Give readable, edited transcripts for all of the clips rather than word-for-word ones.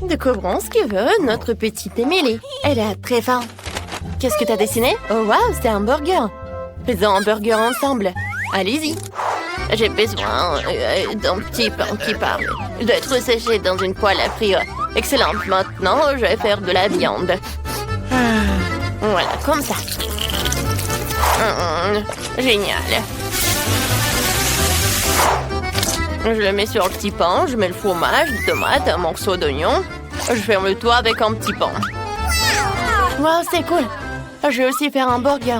Découvrons ce que veut notre petite Émilie. Elle a très faim. Qu'est-ce que t'as dessiné? Oh waouh, c'est un burger. Faisons un burger ensemble. Allez-y. J'ai besoin d'un petit pain qui parle. D'être séché dans une poêle à frire. Excellent. Maintenant, je vais faire de la viande. Voilà, comme ça. Génial. Je le mets sur le petit pain. Je mets le fromage, des tomates, un morceau d'oignon. Je ferme le toit avec un petit pain. Wow, c'est cool. Je vais aussi faire un burger.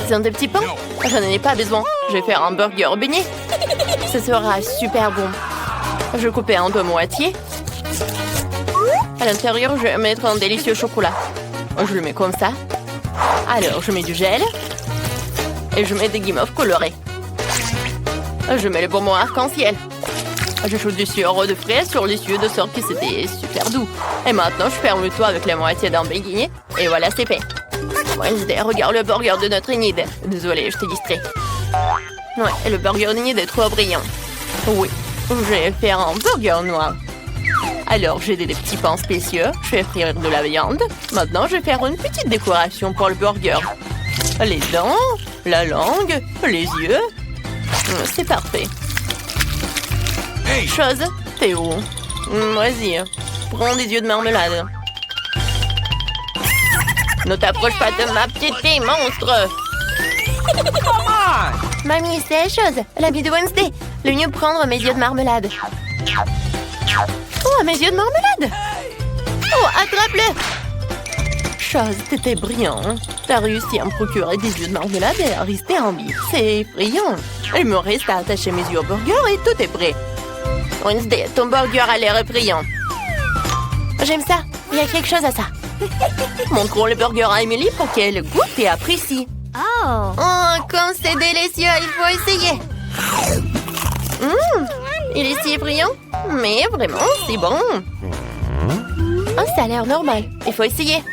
C'est un des petits pains? Je n'en ai pas besoin. Je vais faire un burger beignet. Ce sera super bon. Je coupe en deux moitiés. À l'intérieur, je vais mettre un délicieux chocolat. Je le mets comme ça. Alors, je mets du gel. Et je mets des guimauves colorées. Je mets le bonbon arc-en-ciel. J'ajoute du sirop de fraises sur les yeux de sorte que c'était super doux. Et maintenant, je ferme le toit avec la moitié d'un beignet. Et voilà, c'est fait. Wednesday, regarde le burger de notre Enid. Désolée, je t'ai distrait. Ouais, le burger d'Enid est trop brillant. Oui, je vais faire un burger noir. Alors, j'ai des petits pains spéciaux. Je vais frire de la viande. Maintenant, je vais faire une petite décoration pour le burger. Les dents, la langue, les yeux. C'est parfait. Chose, t'es où? Vas-y, prends des yeux de marmelade. Ne t'approche pas de ma petite fille, monstre! Mamie, c'est la chose, l'ami de Wednesday. Le mieux prendre mes yeux de marmelade. Oh, mes yeux de marmelade! Oh, attrape-le! Chose, t'étais brillant. T'as réussi à me procurer des yeux de marmelade et à rester en vie. C'est effrayant. Il me reste à attacher mes yeux au burger et tout est prêt. Wednesday, ton burger a l'air effrayant. J'aime ça. Il y a quelque chose à ça. Montrons le burger à Emily pour qu'elle goûte et apprécie. Oh, comme c'est délicieux, il faut essayer. Il est si effrayant, mais vraiment, c'est bon. Oh, ça a l'air normal. Il faut essayer.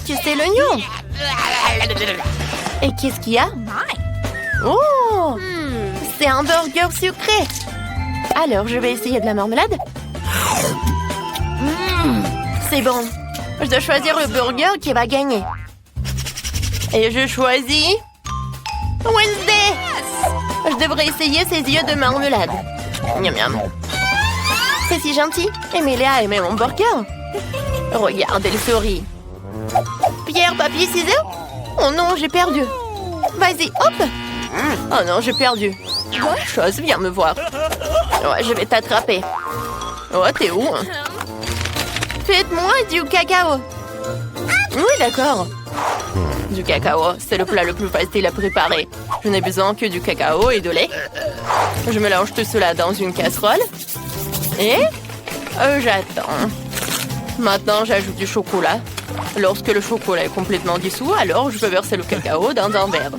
Tu sais l'oignon. Et qu'est-ce qu'il y a? Oh, c'est un burger sucré. Alors, je vais essayer de la marmelade. C'est bon. Je dois choisir le burger qui va gagner. Et je choisis... Wednesday! Je devrais essayer ses yeux de marmelade. Miam miam. C'est si gentil. Emily a aimé mon burger. Regarde, elle sourit. Pierre, papier, ciseaux? Oh non, j'ai perdu. Vas-y, hop! Oh non, j'ai perdu. Chose, viens me voir. Ouais, je vais t'attraper. Oh, t'es où? Faites-moi du cacao. Oui, d'accord. Du cacao, c'est le plat le plus facile à préparer. Je n'ai besoin que du cacao et de lait. Je mélange tout cela dans une casserole. Et j'attends. Maintenant, j'ajoute du chocolat. Lorsque le chocolat est complètement dissous, alors je peux verser le cacao dans un verre.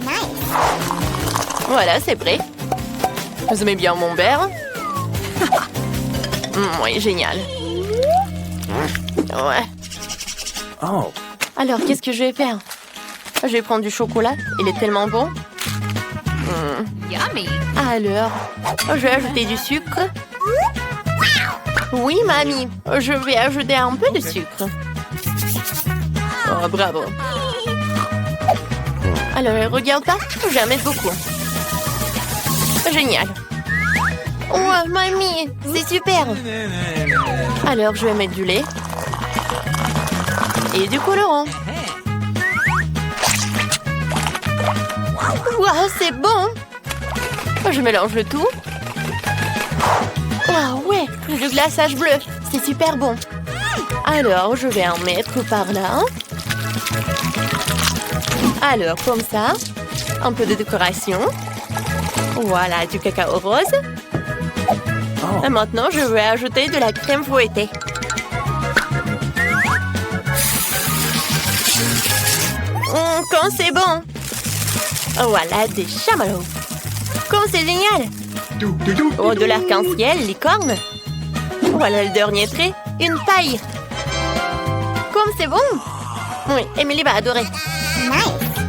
Voilà, c'est prêt. Vous aimez bien mon verre? Oui, génial. Ouais. Oh. Alors, qu'est-ce que je vais faire? Je vais prendre du chocolat. Il est tellement bon. Yummy. Alors, je vais ajouter du sucre. Oui, mamie. Je vais ajouter un peu de sucre. Oh, bravo. Alors, regarde pas. Je vais en mettre beaucoup. Génial. Oh, mamie, c'est super. Alors, je vais mettre du lait. Et du colorant. Waouh, c'est bon. Je mélange le tout. Waouh, ouais, du glaçage bleu. C'est super bon. Alors, je vais en mettre par là. Alors, comme ça. Un peu de décoration. Voilà, du cacao rose. Et maintenant, je vais ajouter de la crème fouettée. Quand c'est bon. Voilà, des chamallows. Comme c'est génial. Oh, de l'arc-en-ciel, licorne. Voilà le dernier trait, une paille. Comme c'est bon. Oui, Emily va adorer.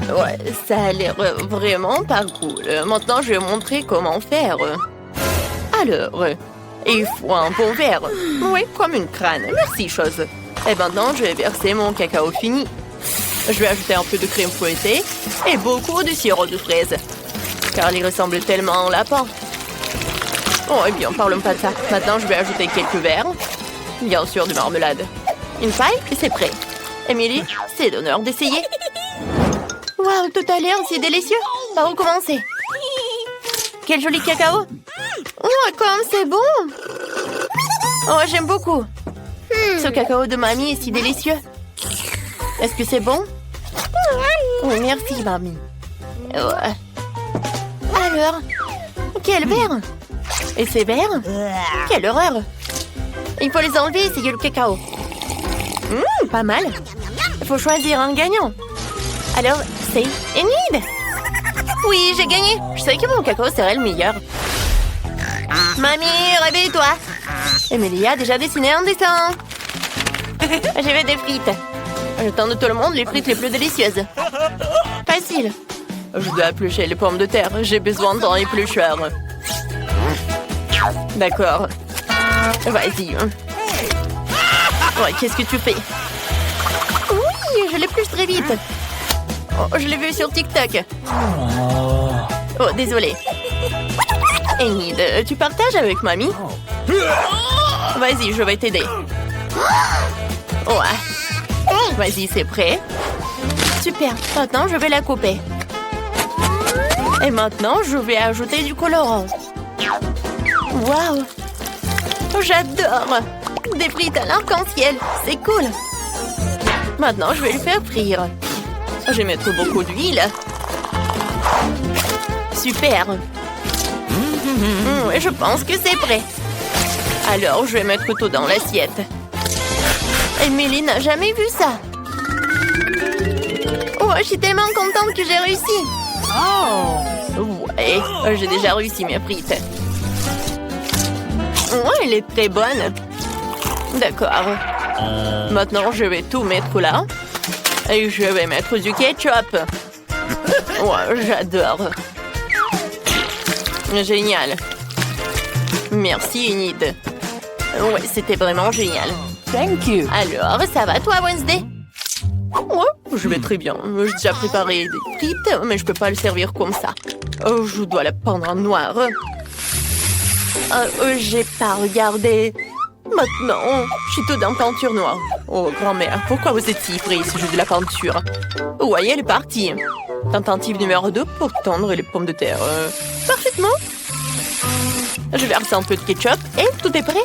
Ouais, ça a l'air vraiment pas cool. Maintenant, je vais montrer comment faire. Alors, il faut un bon verre. Oui, comme une crâne. Merci, chose. Et maintenant, je vais verser mon cacao fini. Je vais ajouter un peu de crème fouettée et beaucoup de sirop de fraise. Car il ressemble tellement au lapin. Oh, eh bien, parlons pas de ça. Maintenant, je vais ajouter quelques verres. Bien sûr, de marmelade. Une paille et c'est prêt. Emily, c'est l'honneur d'essayer. Waouh, tout a l'air si délicieux. Par où commencer? Quel joli cacao. Oh, comme c'est bon. Oh, j'aime beaucoup. Ce cacao de mamie est si délicieux. Est-ce que c'est bon? Oui, merci, mamie. Ouais. Alors, quel verre? Et ces verres? Quelle horreur! Il faut les enlever et essayer le cacao. Pas mal. Il faut choisir un gagnant. Alors, c'est Enid. Oui, j'ai gagné. Je savais que mon cacao serait le meilleur. Mamie, réveille-toi. Emilie a déjà dessiné un dessin. J'ai fait des frites. J'attends de tout le monde les frites les plus délicieuses. Facile. Je dois éplucher les pommes de terre. J'ai besoin d'un éplucheur. D'accord. Vas-y. Ouais, qu'est-ce que tu fais? Oui, je l'épluche très vite. Oh, je l'ai vu sur TikTok. Oh, désolé. Enid, tu partages avec mamie? Vas-y, je vais t'aider. Ouais. Vas-y, c'est prêt. Super. Maintenant, je vais la couper. Et maintenant, je vais ajouter du colorant. Waouh! J'adore! Des frites à l'arc-en-ciel, c'est cool! Maintenant, je vais le faire frire. Je vais mettre beaucoup d'huile. Super! Je pense que c'est prêt. Alors, je vais mettre tout dans l'assiette. Emily n'a jamais vu ça. Oh, je suis tellement contente que j'ai réussi. Oh! Ouais, j'ai déjà réussi mes frites. Oh, elle est très bonne. D'accord. Maintenant, je vais tout mettre là. Et je vais mettre du ketchup. Ouais, j'adore. Génial. Merci, Enid. Ouais, c'était vraiment génial. Thank you. Alors, ça va toi, Wednesday? Ouais, je vais très bien. J'ai déjà préparé des frites, mais je peux pas le servir comme ça. Je dois la peindre en noir. J'ai pas regardé. Maintenant, je suis toute en peinture noire. Oh, grand-mère, pourquoi vous êtes si prise ce jeu de la peinture? Ouais, elle est partie. Tentative numéro 2 pour tondre les pommes de terre. Parfaitement. Je verse un peu de ketchup et tout est prêt.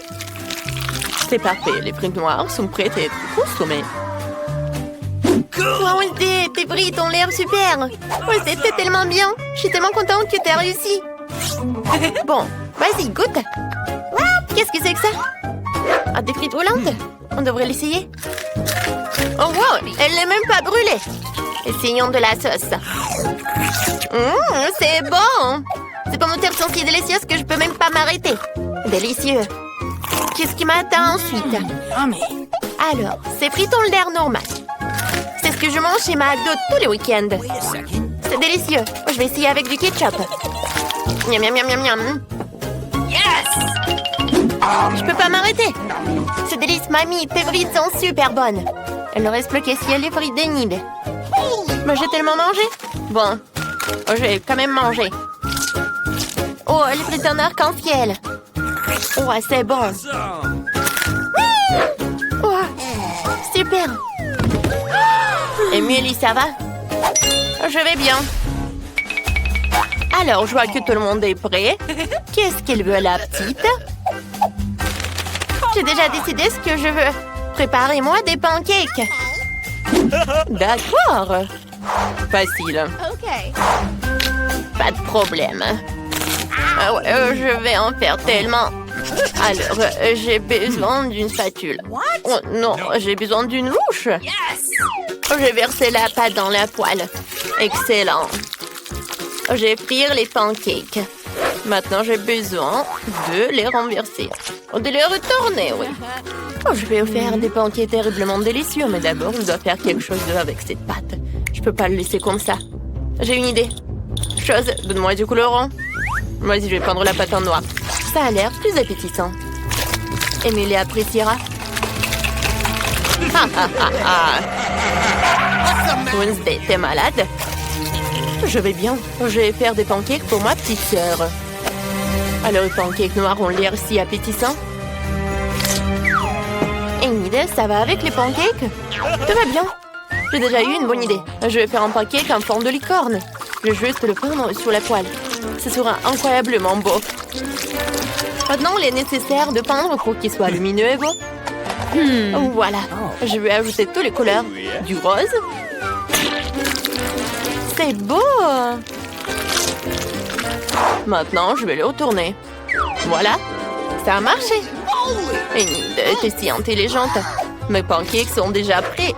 C'est parfait, les frites noires sont prêtes à être consommées. Wow, Wednesday, tes frites ont l'air super. Wednesday, c'était tellement bien. Je suis tellement contente que tu as réussi. Bon, vas-y, goûte. Qu'est-ce que c'est que ça? Ah, des frites roulantes? On devrait l'essayer. Oh, wow, elle n'est même pas brûlée. Essayons de la sauce. C'est bon. Ces pommes de terre sont si délicieuses que je peux même pas m'arrêter. Délicieux. Qu'est-ce qui m'attend ensuite? Alors, ces frites ont l'air normal. C'est ce que je mange chez McDo tous les week-ends. C'est délicieux. Je vais essayer avec du ketchup. Miam, miam, miam, miam, miam. Je peux pas m'arrêter. C'est délice, mamie. Tes frites sont super bonnes. Il ne reste plus qu'à essayer les frites d'Enid. Mais j'ai tellement mangé. Bon, je vais quand même manger. Oh, les frites en arc-en-ciel. Oh, c'est bon. Oh, super. Emily, ça va? Je vais bien. Alors, je vois que tout le monde est prêt. Qu'est-ce qu'elle veut, la petite? J'ai déjà décidé ce que je veux. Préparez-moi des pancakes. D'accord. Facile. Pas de problème. Ah ouais, je vais en faire tellement. Alors, j'ai besoin d'une spatule. Oh non, j'ai besoin d'une louche. J'ai versé la pâte dans la poêle. Excellent. Je vais frire les pancakes. Maintenant, j'ai besoin de les renverser. De les retourner, oui. Oh, je vais faire des pancakes terriblement délicieux, mais d'abord, je dois faire quelque chose avec cette pâte. Je peux pas le laisser comme ça. J'ai une idée. Chose, donne-moi du colorant. Moi aussi, je vais prendre la pâte en noix. Ça a l'air plus appétissant. Émilie appréciera. Ah, ah, ah, ah. Wednesday, t'es malade? Je vais bien. Je vais faire des pancakes pour ma petite sœur. Alors, les pancakes noirs ont l'air si appétissants. Enid, ça va avec les pancakes? Tout va bien. J'ai déjà eu une bonne idée. Je vais faire un pancake en forme de licorne. Je vais juste le peindre sur la poêle. Ce sera incroyablement beau. Maintenant, il est nécessaire de peindre pour qu'il soit lumineux et beau. Voilà. Je vais ajouter toutes les couleurs. Du rose. C'est beau. Maintenant, je vais le retourner. Voilà. Ça a marché. Enid, t'es si intelligente. Mes pancakes sont déjà prêts.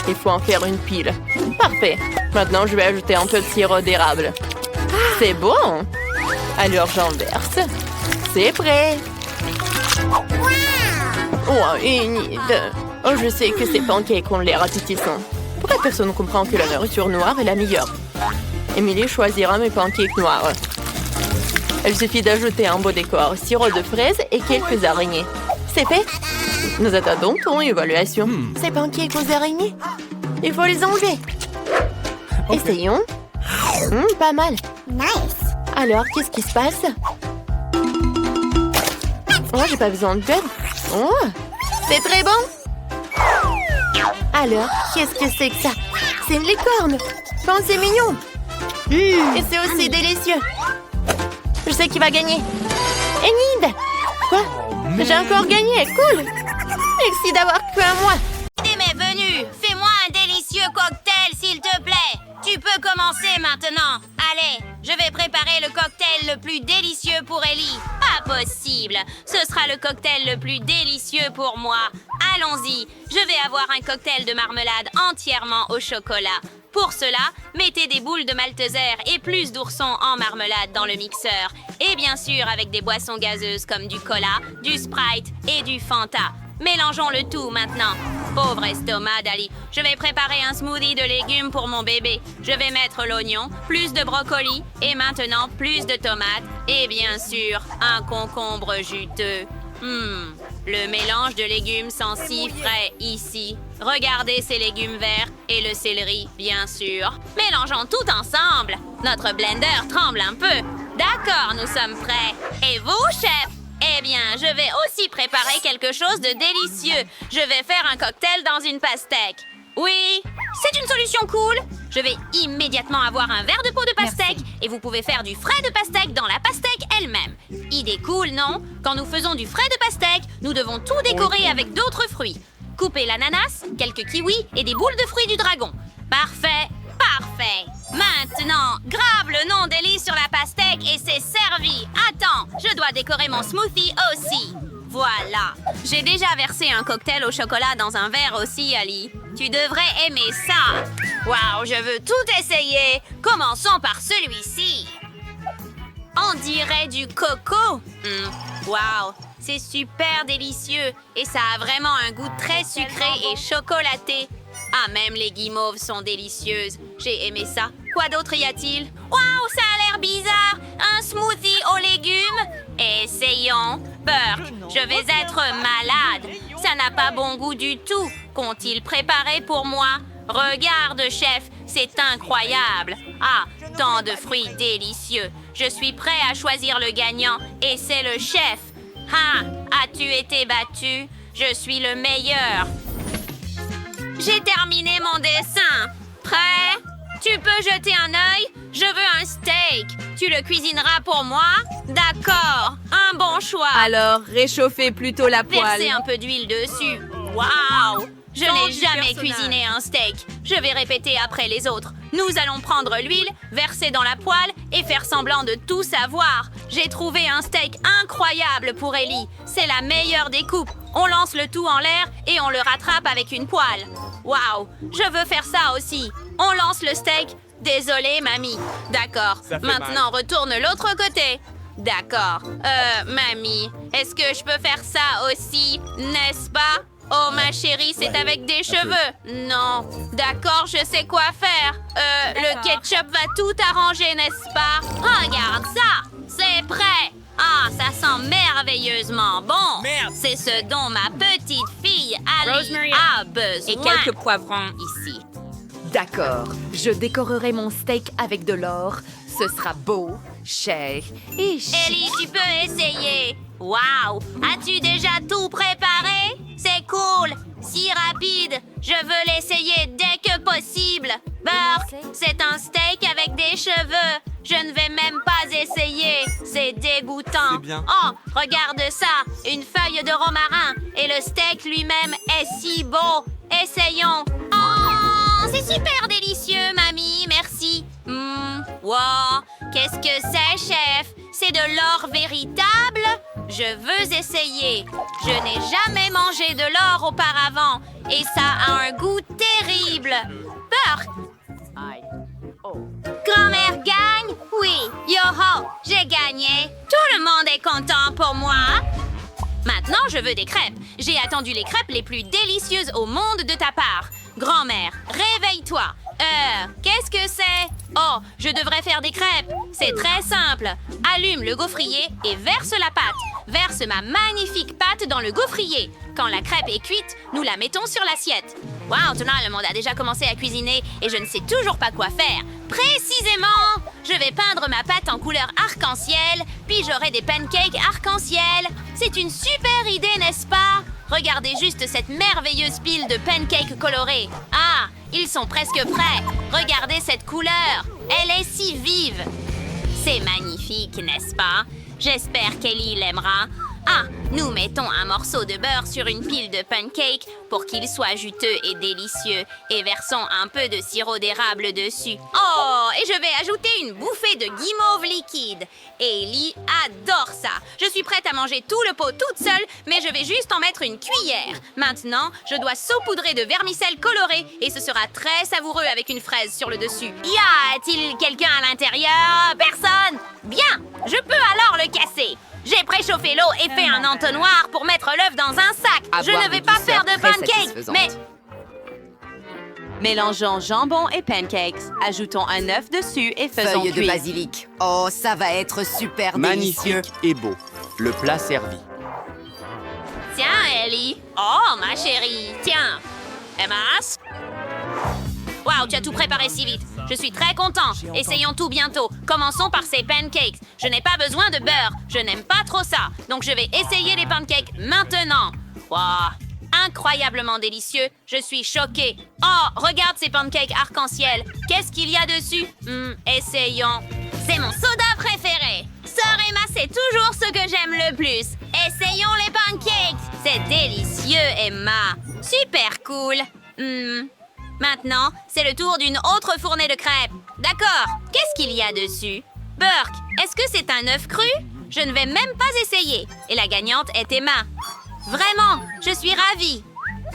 Il faut en faire une pile. Parfait. Maintenant, je vais ajouter un peu de sirop d'érable. C'est bon. Alors, j'en verse. C'est prêt. Oh, Enid. Oh, je sais que ces pancakes ont l'air appétissants. Pourquoi personne ne comprend que la nourriture noire est la meilleure? Émilie choisira mes pancakes noirs. Il suffit d'ajouter un beau décor, sirop de fraises et quelques araignées. C'est fait. Nous attendons ton évaluation. Ces pancakes aux araignées? Il faut les enlever. Essayons. Pas mal. Nice. Alors, qu'est-ce qui se passe? Oh, j'ai pas besoin de beurre. Oh, c'est très bon. Alors, qu'est-ce que c'est que ça? C'est une licorne. Oh, c'est mignon. Et c'est aussi délicieux. Je sais qui va gagner. Enid! Quoi? J'ai encore gagné. Cool. Merci d'avoir cru à moi. L'idée m'est venue. Fais-moi un délicieux cocktail, s'il te plaît. Tu peux commencer maintenant. Allez, je vais préparer le cocktail le plus délicieux pour Ellie. Pas possible. Ce sera le cocktail le plus délicieux pour moi. Allons-y. Je vais avoir un cocktail de marmelade entièrement au chocolat. Pour cela, mettez des boules de malteser et plus d'oursons en marmelade dans le mixeur. Et bien sûr avec des boissons gazeuses comme du cola, du Sprite et du Fanta. Mélangeons le tout maintenant. Pauvre estomac d'Ali. Je vais préparer un smoothie de légumes pour mon bébé. Je vais mettre l'oignon, plus de brocoli et maintenant plus de tomates. Et bien sûr, un concombre juteux. Le mélange de légumes sent si frais ici. Regardez ces légumes verts et le céleri, bien sûr. Mélangeons tout ensemble. Notre blender tremble un peu. D'accord, nous sommes prêts. Et vous, chef? Eh bien, je vais aussi préparer quelque chose de délicieux. Je vais faire un cocktail dans une pastèque. Oui, c'est une solution cool. Je vais immédiatement avoir un verre de peau de pastèque et vous pouvez faire du frais de pastèque dans la pastèque elle-même. Idée cool, non? Quand nous faisons du frais de pastèque, nous devons tout décorer avec d'autres fruits. Couper l'ananas, quelques kiwis et des boules de fruits du dragon. Parfait, parfait. Maintenant, grave le nom d'Ellie sur la pastèque et c'est servi. Attends, je dois décorer mon smoothie aussi. Voilà. J'ai déjà versé un cocktail au chocolat dans un verre aussi, Ali. Tu devrais aimer ça. Waouh, je veux tout essayer. Commençons par celui-ci. On dirait du coco. Waouh, c'est super délicieux et ça a vraiment un goût très sucré et chocolaté. Ah, même les guimauves sont délicieuses. J'ai aimé ça. Quoi d'autre y a-t-il? Waouh, ça a l'air bizarre. Un smoothie aux légumes? Essayons. Burke, je vais être malade. Ça n'a pas bon goût du tout. Qu'ont-ils préparé pour moi? Regarde, chef, c'est incroyable. Ah, tant de fruits délicieux. Je suis prêt à choisir le gagnant et c'est le chef. Ah, as-tu été battu? Je suis le meilleur. J'ai terminé mon dessin. Prêt? Tu peux jeter un œil? Je veux un steak. Tu le cuisineras pour moi? D'accord. Un bon choix. Alors, réchauffez plutôt la poêle. Versez un peu d'huile dessus. Waouh! Je n'ai jamais cuisiné un steak. Je vais répéter après les autres. Nous allons prendre l'huile, verser dans la poêle et faire semblant de tout savoir. J'ai trouvé un steak incroyable pour Ellie. C'est la meilleure des coupes. On lance le tout en l'air et on le rattrape avec une poêle. Waouh! Je veux faire ça aussi. On lance le steak. Désolée, mamie. D'accord. Maintenant, retourne l'autre côté. D'accord. Mamie, est-ce que je peux faire ça aussi, n'est-ce pas? Oh, ma chérie, c'est avec des cheveux. Non. D'accord, je sais quoi faire. Le ketchup va tout arranger, n'est-ce pas? Regarde ça. c'est prêt! Ah, ça sent merveilleusement bon! Merde. C'est ce dont ma petite fille Ali Rosemary a besoin. et quelques poivrons ici. D'accord, je décorerai mon steak avec de l'or. Ce sera beau, cher et chic. Ellie, tu peux essayer. Waouh! As-tu déjà tout préparé? C'est cool! Si rapide! Je veux l'essayer dès que possible! Burke, c'est un steak avec des cheveux! Je ne vais même pas essayer! C'est dégoûtant! C'est bien. Oh, regarde ça! Une feuille de romarin! Et le steak lui-même est si beau! Essayons! Oh, c'est super délicieux, mamie! Merci! Wow! Qu'est-ce que c'est, chef? C'est de l'or véritable? Je veux essayer. Je n'ai jamais mangé de l'or auparavant et ça a un goût terrible. Burke! Grand-mère gagne? Oui. Yo-ho! J'ai gagné. Tout le monde est content pour moi. Maintenant, je veux des crêpes. J'ai attendu les crêpes les plus délicieuses au monde de ta part. Grand-mère, réveille-toi. Qu'est-ce que c'est? Oh, je devrais faire des crêpes. C'est très simple. Allume le gaufrier et verse la pâte. Verse ma magnifique pâte dans le gaufrier. Quand la crêpe est cuite, nous la mettons sur l'assiette. Waouh, tout le monde a déjà commencé à cuisiner et je ne sais toujours pas quoi faire. Précisément! Je vais peindre ma pâte en couleur arc-en-ciel, puis j'aurai des pancakes arc-en-ciel. C'est une super idée, n'est-ce pas? Regardez juste cette merveilleuse pile de pancakes colorés. Ah, ils sont presque prêts. Regardez cette couleur. Elle est si vive. C'est magnifique, n'est-ce pas? J'espère qu'Ellie l'aimera. Ah, nous mettons un morceau de beurre sur une pile de pancakes pour qu'il soit juteux et délicieux et versons un peu de sirop d'érable dessus. Oh, et je vais ajouter une bouffée de guimauve liquide. Ellie adore ça. Je suis prête à manger tout le pot toute seule, mais je vais juste en mettre une cuillère. Maintenant, je dois saupoudrer de vermicelle colorée et ce sera très savoureux avec une fraise sur le dessus. Y a-t-il quelqu'un à l'intérieur? Personne? Bien, je peux alors le casser. J'ai préchauffé l'eau et fait un entonnoir pour mettre l'œuf dans un sac. Je ne vais pas faire de pancakes, mais... Mélangeons jambon et pancakes, ajoutons un œuf dessus et faisons Feuille de cuire. basilic. Oh, ça va être super délicieux. Magnifique et beau. Le plat servi. Tiens, Ellie. Oh, ma chérie. Tiens. Emma. Waouh, tu as tout préparé si vite. Je suis très content. Essayons tout bientôt. Commençons par ces pancakes. Je n'ai pas besoin de beurre. Je n'aime pas trop ça. Donc, je vais essayer les pancakes maintenant. Waouh, incroyablement délicieux. Je suis choquée. Oh, regarde ces pancakes arc-en-ciel. Qu'est-ce qu'il y a dessus? Essayons. C'est mon soda préféré. Sœur Emma, c'est toujours ce que j'aime le plus. Essayons les pancakes. C'est délicieux, Emma. Super cool. Maintenant, c'est le tour d'une autre fournée de crêpes. D'accord, qu'est-ce qu'il y a dessus? Burke, est-ce que c'est un œuf cru? Je ne vais même pas essayer. Et la gagnante est Emma. Vraiment, je suis ravie.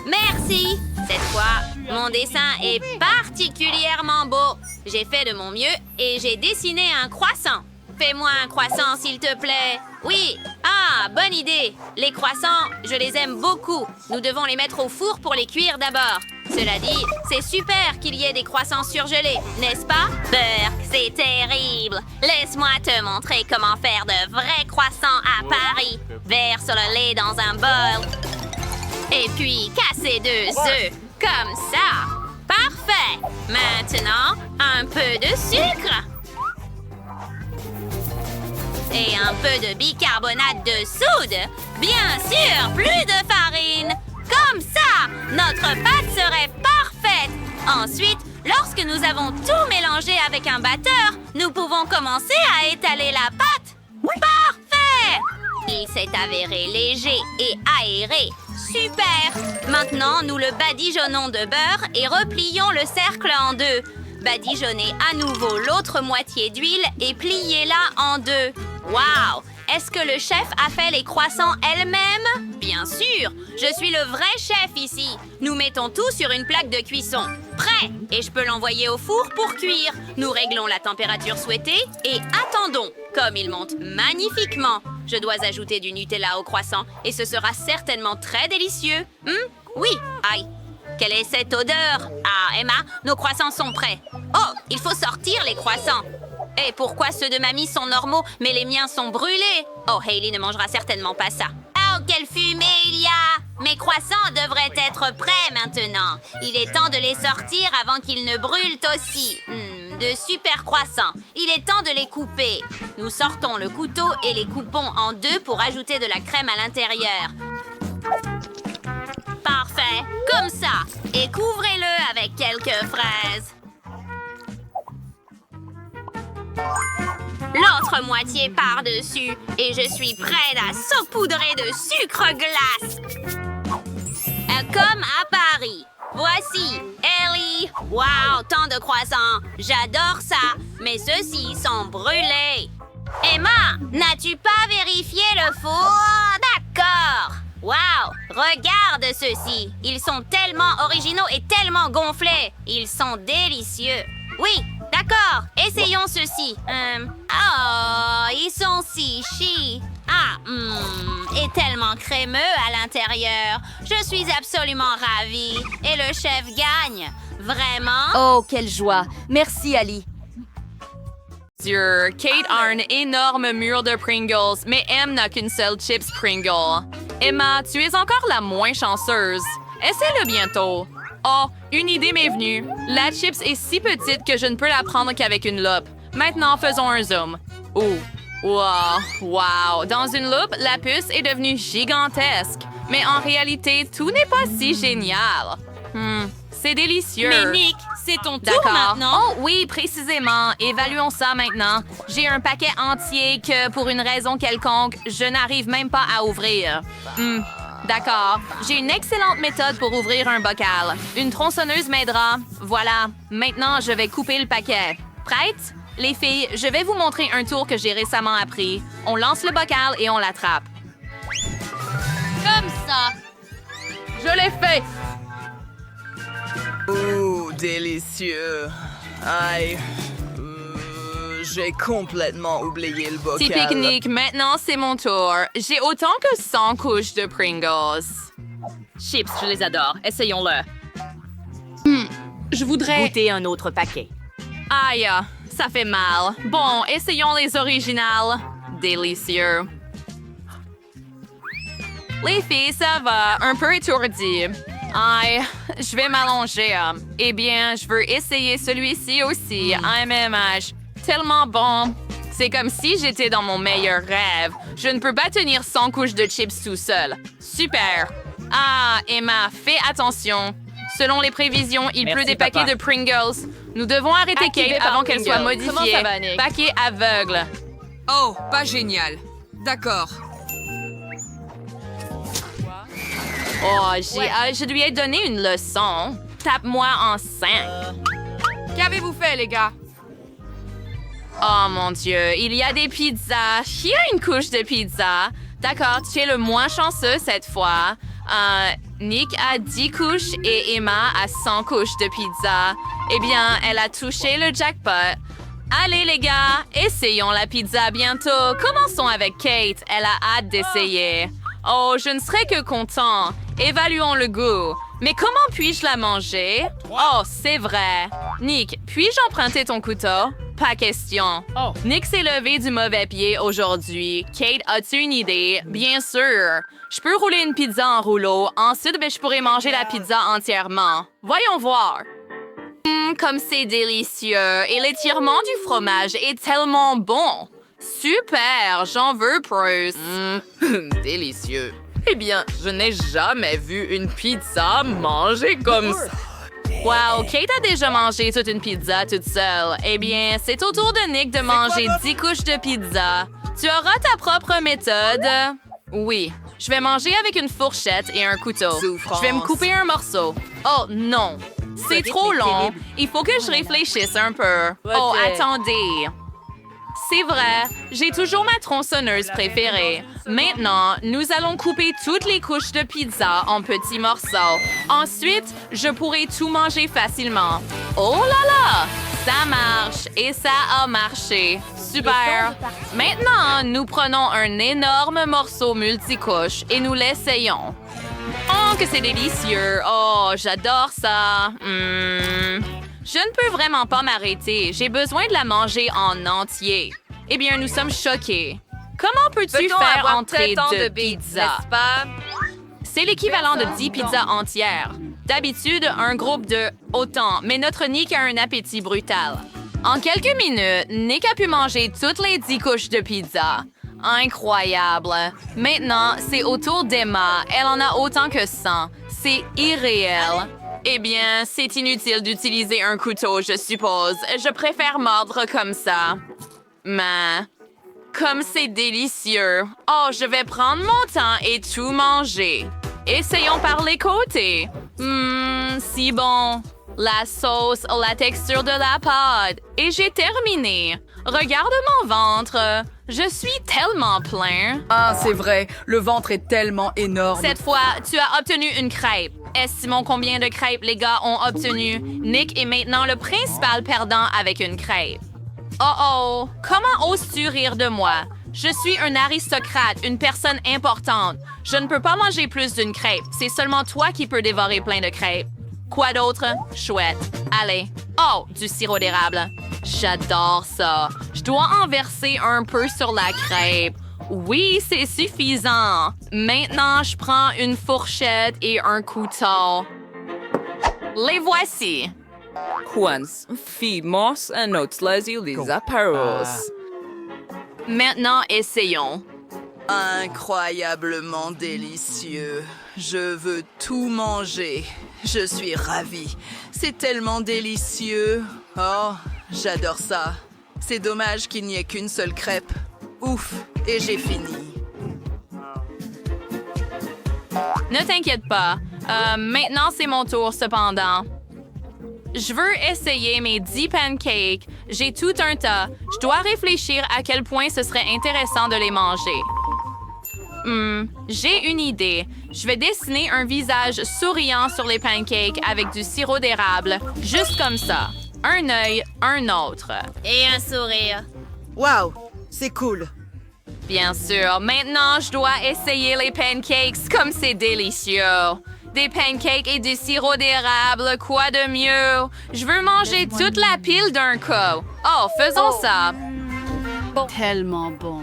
Merci. Cette fois, mon dessin est particulièrement beau. J'ai fait de mon mieux et j'ai dessiné un croissant. Fais-moi un croissant, s'il te plaît. Oui. Ah, bonne idée. Les croissants, je les aime beaucoup. Nous devons les mettre au four pour les cuire d'abord. Cela dit, c'est super qu'il y ait des croissants surgelés, n'est-ce pas? Burke, c'est terrible. Laisse-moi te montrer comment faire de vrais croissants à Paris. Verse le lait dans un bol. Et puis, casser 2 œufs. Comme ça. Parfait. Maintenant, un peu de sucre. Et un peu de bicarbonate de soude. Bien sûr, plus de farine. Comme ça, notre pâte serait parfaite. Ensuite, lorsque nous avons tout mélangé avec un batteur, nous pouvons commencer à étaler la pâte. Parfait! Il s'est avéré léger et aéré. Super! Maintenant, nous le badigeonnons de beurre et replions le cercle en 2. Badigeonnez à nouveau l'autre moitié d'huile et pliez-la en 2. Waouh! Est-ce que le chef a fait les croissants elle-même? Bien sûr! Je suis le vrai chef ici. Nous mettons tout sur une plaque de cuisson. Prêt! Et je peux l'envoyer au four pour cuire. Nous réglons la température souhaitée et attendons. Comme il monte magnifiquement, je dois ajouter du Nutella au croissant et ce sera certainement très délicieux. Oui! Aïe! Quelle est cette odeur? Ah, Emma, nos croissants sont prêts. Oh, il faut sortir les croissants. Et pourquoi ceux de mamie sont normaux, mais les miens sont brûlés? Oh, Hailey ne mangera certainement pas ça. Oh, quelle fumée il y a! Mes croissants devraient être prêts maintenant. Il est temps de les sortir avant qu'ils ne brûlent aussi. De super croissants. Il est temps de les couper. Nous sortons le couteau et les coupons en deux pour ajouter de la crème à l'intérieur. Parfait, comme ça. Et couvrez-le avec quelques fraises. L'autre moitié par-dessus. Et je suis prête à saupoudrer de sucre glace. Comme à Paris. Voici, Ellie. Wow, tant de croissants. J'adore ça. Mais ceux-ci sont brûlés. Emma, n'as-tu pas vérifié le four? D'accord. Wow, regarde ceux-ci. Ils sont tellement originaux et tellement gonflés. Ils sont délicieux. Oui, d'accord. Essayons ceux-ci. Oh, ils sont si chi. Et tellement crémeux à l'intérieur. Je suis absolument ravie. Et le chef gagne. Vraiment? Oh, quelle joie. Merci, Ali. Kate a un énorme mur de Pringles, mais M n'a qu'une seule chips Pringle. Emma, tu es encore la moins chanceuse. Essaie-le bientôt. Oh, une idée m'est venue. La chips est si petite que je ne peux la prendre qu'avec une loupe. Maintenant, faisons un zoom. Oh, wow. Dans une loupe, la puce est devenue gigantesque. Mais en réalité, tout n'est pas si génial. C'est délicieux. Mais Nick, c'est ton tour D'accord. maintenant. Oh oui, précisément. Évaluons ça maintenant. J'ai un paquet entier que, pour une raison quelconque, je n'arrive même pas à ouvrir. D'accord. J'ai une excellente méthode pour ouvrir un bocal. Une tronçonneuse m'aidera. Voilà. Maintenant, je vais couper le paquet. Prête? Les filles, je vais vous montrer un tour que j'ai récemment appris. On lance le bocal et on l'attrape. Comme ça. Je l'ai fait! Oh, délicieux. Aïe. J'ai complètement oublié le bocal. Petit pique-nique, maintenant c'est mon tour. J'ai autant que 100 couches de Pringles. Chips, je les adore. Essayons-le. Je voudrais... Goûtez un autre paquet. Aïe, ça fait mal. Bon, essayons les originales. Délicieux. Les filles, ça va. Un peu étourdi. Aïe, je vais m'allonger. Eh bien, je veux essayer celui-ci aussi. MMH. Tellement bon. C'est comme si j'étais dans mon meilleur rêve. Je ne peux pas tenir 100 couches de chips tout seul. Super. Ah, Emma, fais attention. Selon les prévisions, il pleut des paquets de Pringles. Nous devons arrêter Activé Kate par avant qu'elle soit Pringles. modifiée. Comment ça va, Nick? Paquet aveugle. Oh, pas génial. D'accord. Oh, je lui ai donné une leçon. Tape-moi en 5. Qu'avez-vous fait, les gars? Oh mon Dieu, il y a des pizzas. Il y a une couche de pizza. D'accord, tu es le moins chanceux cette fois. Nick a 10 couches et Emma a 100 couches de pizza. Eh bien, elle a touché le jackpot. Allez les gars, essayons la pizza bientôt. Commençons avec Kate, elle a hâte d'essayer. Oh, je ne serais que content. Évaluons le goût. Mais comment puis-je la manger? Oh, c'est vrai. Nick, puis-je emprunter ton couteau? Pas question. Nick s'est levé du mauvais pied aujourd'hui. Kate, as-tu une idée? Bien sûr. Je peux rouler une pizza en rouleau. Ensuite, je pourrais manger la pizza entièrement. Voyons voir. Comme c'est délicieux. Et l'étirement du fromage est tellement bon. Super, j'en veux plus. Délicieux. Eh bien, je n'ai jamais vu une pizza manger comme ça. Wow, Kate a déjà mangé toute une pizza toute seule. Eh bien, c'est au tour de Nick de manger 10 couches de pizza. Tu auras ta propre méthode. Oui, je vais manger avec une fourchette et un couteau. Souffrance. Je vais me couper un morceau. Oh non, c'est trop long. Il faut que je réfléchisse un peu. Oh, attendez. C'est vrai, j'ai toujours ma tronçonneuse préférée. Maintenant, nous allons couper toutes les couches de pizza en petits morceaux. Ensuite, je pourrai tout manger facilement. Oh là là! Ça marche et ça a marché. Super! Maintenant, nous prenons un énorme morceau multicouche et nous l'essayons. Oh, que c'est délicieux! Oh, j'adore ça! Je ne peux vraiment pas m'arrêter. J'ai besoin de la manger en entier. Eh bien, nous sommes choqués. Comment peux-tu faire entrer de pizza? C'est l'équivalent de 10 pizzas entières. D'habitude, un groupe de autant, mais notre Nick a un appétit brutal. En quelques minutes, Nick a pu manger toutes les 10 couches de pizza. Incroyable. Maintenant, c'est au tour d'Emma. Elle en a autant que 100. C'est irréel. Eh bien, c'est inutile d'utiliser un couteau, je suppose. Je préfère mordre comme ça. Mais... comme c'est délicieux. Oh, je vais prendre mon temps et tout manger. Essayons par les côtés. Si bon. La sauce a la texture de la pâte. Et j'ai terminé. Regarde mon ventre. Je suis tellement plein. Ah, c'est vrai. Le ventre est tellement énorme. Cette fois, tu as obtenu une crêpe. Estimons combien de crêpes les gars ont obtenu. Nick est maintenant le principal perdant avec une crêpe. Oh! Comment oses-tu rire de moi? Je suis un aristocrate, une personne importante. Je ne peux pas manger plus d'une crêpe. C'est seulement toi qui peux dévorer plein de crêpes. Quoi d'autre? Chouette. Allez. Oh, du sirop d'érable. J'adore ça. Je dois en verser un peu sur la crêpe. Oui, c'est suffisant. Maintenant, je prends une fourchette et un couteau. Les voici. Quans, fimos anotes les apparos. Maintenant, essayons. Incroyablement délicieux. Je veux tout manger. Je suis ravie. C'est tellement délicieux. Oh, j'adore ça. C'est dommage qu'il n'y ait qu'une seule crêpe. Ouf, et j'ai fini. Ne t'inquiète pas. Maintenant, c'est mon tour, cependant. Je veux essayer mes 10 pancakes. J'ai tout un tas. Je dois réfléchir à quel point ce serait intéressant de les manger. J'ai une idée. Je vais dessiner un visage souriant sur les pancakes avec du sirop d'érable. Juste comme ça. Un œil, un autre. Et un sourire. Wow, c'est cool. Bien sûr. Maintenant, je dois essayer les pancakes comme c'est délicieux. Des pancakes et du sirop d'érable, quoi de mieux? Je veux manger toute la pile d'un coup. Oh, faisons ça. Tellement bon.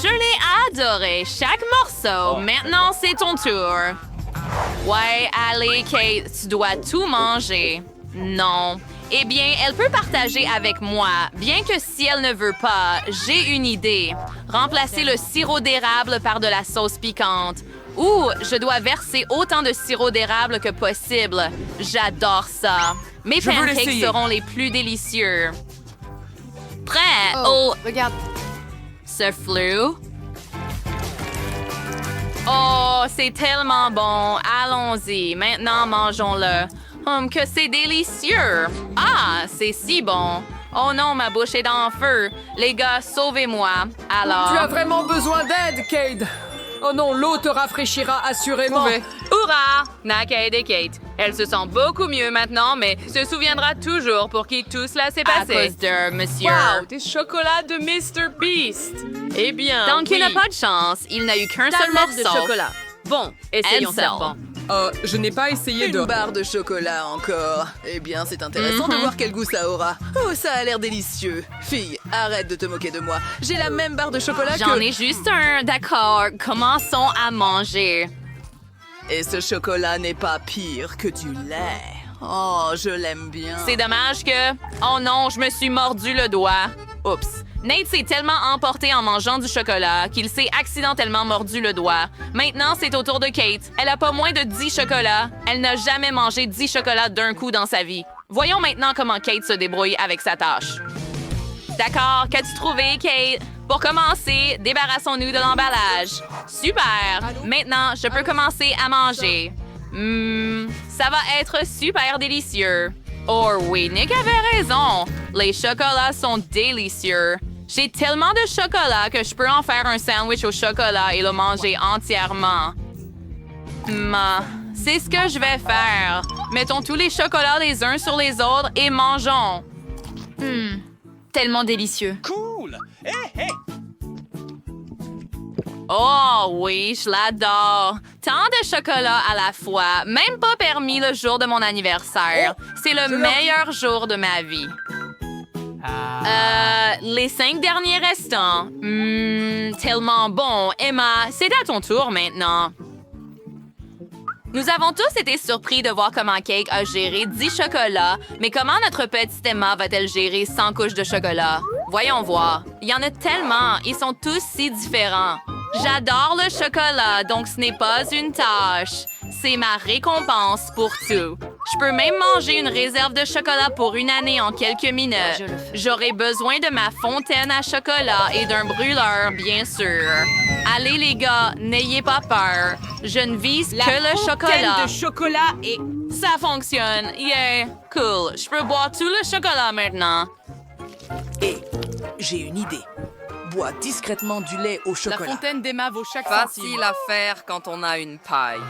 Je l'ai adoré, chaque morceau. Maintenant, c'est ton tour. Ouais, allez, Kate, tu dois tout manger. Non. Eh bien, elle peut partager avec moi, bien que si elle ne veut pas, j'ai une idée. Remplacer le sirop d'érable par de la sauce piquante. Ou je dois verser autant de sirop d'érable que possible. J'adore ça. Mes pancakes seront les plus délicieux. Prêt? Oh, Regarde. ce flou. Oh, c'est tellement bon. Allons-y. Maintenant, mangeons-le. Que c'est délicieux. Ah, c'est si bon. Oh non, ma bouche est en feu. Les gars, sauvez-moi. Alors... Tu as vraiment besoin d'aide, Cade. Oh non, l'eau te rafraîchira assurément. Hurrah! Naked et Kate. Elle se sent beaucoup mieux maintenant, mais se souviendra toujours pour qui tout cela s'est passé. À cause de monsieur. Wow, des chocolats de Mr. Beast. Eh bien, donc il n'a pas de chance. Il n'a eu qu'un seul morceau. de chocolat. Bon, essayons ça. Bon. Je n'ai pas essayé Une barre de chocolat encore. Eh bien, c'est intéressant de voir quel goût ça aura. Oh, ça a l'air délicieux. Fille, arrête de te moquer de moi. J'ai la même barre de chocolat J'en ai juste un, d'accord. Commençons à manger. Et ce chocolat n'est pas pire que du lait. Oh, je l'aime bien. C'est dommage que... Oh non, je me suis mordu le doigt. Oups. Nate s'est tellement emporté en mangeant du chocolat qu'il s'est accidentellement mordu le doigt. Maintenant, c'est au tour de Kate. Elle a pas moins de 10 chocolats. Elle n'a jamais mangé 10 chocolats d'un coup dans sa vie. Voyons maintenant comment Kate se débrouille avec sa tâche. D'accord, qu'as-tu trouvé, Kate? Pour commencer, débarrassons-nous de l'emballage. Super! Maintenant, je peux commencer à manger. Ça va être super délicieux. Oh oui, Nick avait raison. Les chocolats sont délicieux. J'ai tellement de chocolat que je peux en faire un sandwich au chocolat et le manger entièrement. C'est ce que je vais faire. Mettons tous les chocolats les uns sur les autres et mangeons. Tellement délicieux. Cool! Hé, hé! Oh oui, je l'adore. Tant de chocolat à la fois, même pas permis le jour de mon anniversaire. C'est le meilleur jour de ma vie. Les 5 derniers restants. Tellement bon. Emma, c'est à ton tour maintenant. Nous avons tous été surpris de voir comment Cake a géré 10 chocolats, mais comment notre petite Emma va-t-elle gérer 100 couches de chocolat? Voyons voir. Il y en a tellement. Ils sont tous si différents. J'adore le chocolat, donc ce n'est pas une tâche. C'est ma récompense pour tout. Je peux même manger une réserve de chocolat pour une année en quelques minutes. J'aurai besoin de ma fontaine à chocolat et d'un brûleur, bien sûr. Allez les gars, n'ayez pas peur. Je ne vise que le chocolat. De chocolat et... Ça fonctionne. Yeah, cool. Je peux boire tout le chocolat maintenant. Hé, j'ai une idée. Bois discrètement du lait au chocolat. La fontaine d'Emma vaut chaque Facile centime. à faire quand on a une paille.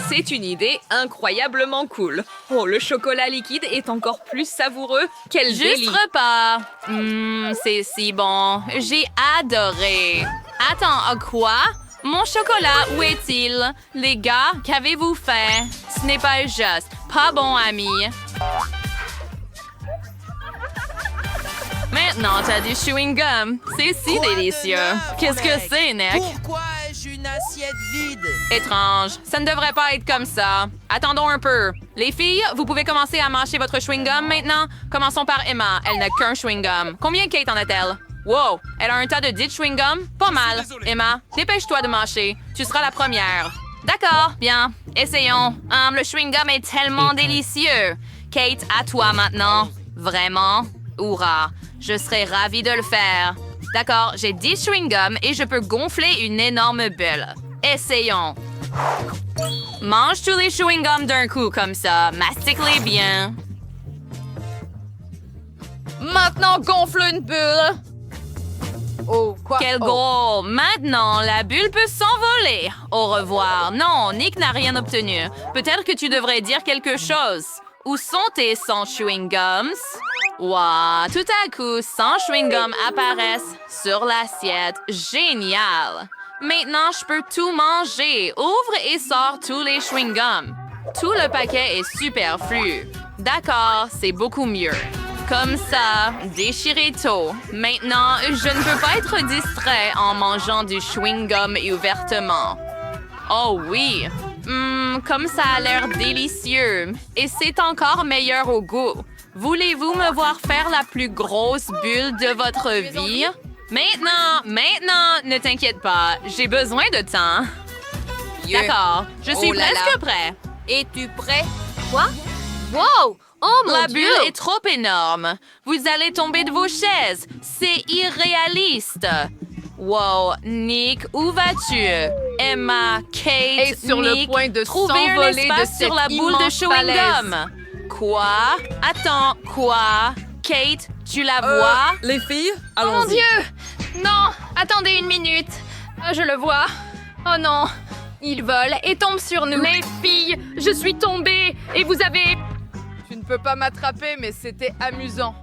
C'est une idée incroyablement cool. Oh, le chocolat liquide est encore plus savoureux. Quel Juste délice. repas. C'est si bon. J'ai adoré. Attends, quoi? Mon chocolat, où est-il? Les gars, qu'avez-vous fait? Ce n'est pas juste. Pas bon, ami. Maintenant, t'as du chewing-gum. C'est si délicieux. Qu'est-ce que c'est, Nick? Pourquoi ai-je une assiette vide? Étrange. Ça ne devrait pas être comme ça. Attendons un peu. Les filles, vous pouvez commencer à mâcher votre chewing-gum maintenant? Commençons par Emma. Elle n'a qu'un chewing-gum. Combien Kate en a-t-elle? Wow! Elle a un tas de 10 chewing-gum? Pas mal. Emma, dépêche-toi de mâcher. Tu seras la première. D'accord, bien. Essayons. Le chewing-gum est tellement délicieux. Kate, à toi maintenant. Vraiment? Hourra! Je serais ravie de le faire. D'accord, j'ai 10 chewing-gums et je peux gonfler une énorme bulle. Essayons. Mange tous les chewing-gums d'un coup comme ça. Mastique-les bien. Maintenant, gonfle une bulle. Oh, quoi? Quel gros! Maintenant, la bulle peut s'envoler. Au revoir. Non, Nick n'a rien obtenu. Peut-être que tu devrais dire quelque chose. Où sont tes 100 chewing-gums? Wow, tout à coup, 100 chewing-gums apparaissent sur l'assiette. Génial! Maintenant, je peux tout manger. Ouvre et sors tous les chewing-gums. Tout le paquet est superflu. D'accord, c'est beaucoup mieux. Comme ça, déchirez tout. Maintenant, je ne peux pas être distrait en mangeant du chewing-gum ouvertement. Oh oui! Comme ça a l'air délicieux. Et c'est encore meilleur au goût. Voulez-vous me voir faire la plus grosse bulle de votre vie? Maintenant, ne t'inquiète pas. J'ai besoin de temps. D'accord, je suis presque prêt. Es-tu prêt? Quoi? Wow! Oh mon La Dieu! bulle est trop énorme. Vous allez tomber de vos chaises. C'est irréaliste. Wow, Nick, où vas-tu? Emma, Kate, Est sur le Nick, point de trouvez un s'envoler espace de sur cette la boule de immense chewing-gum. Quoi? Attends, quoi? Kate, tu la vois? Les filles, Oh mon allons-y. Dieu! Non! Attendez une minute. Je le vois. Oh non! Il vole et tombe sur nous. Les filles, je suis tombée et vous avez... Tu ne peux pas m'attraper, mais c'était amusant.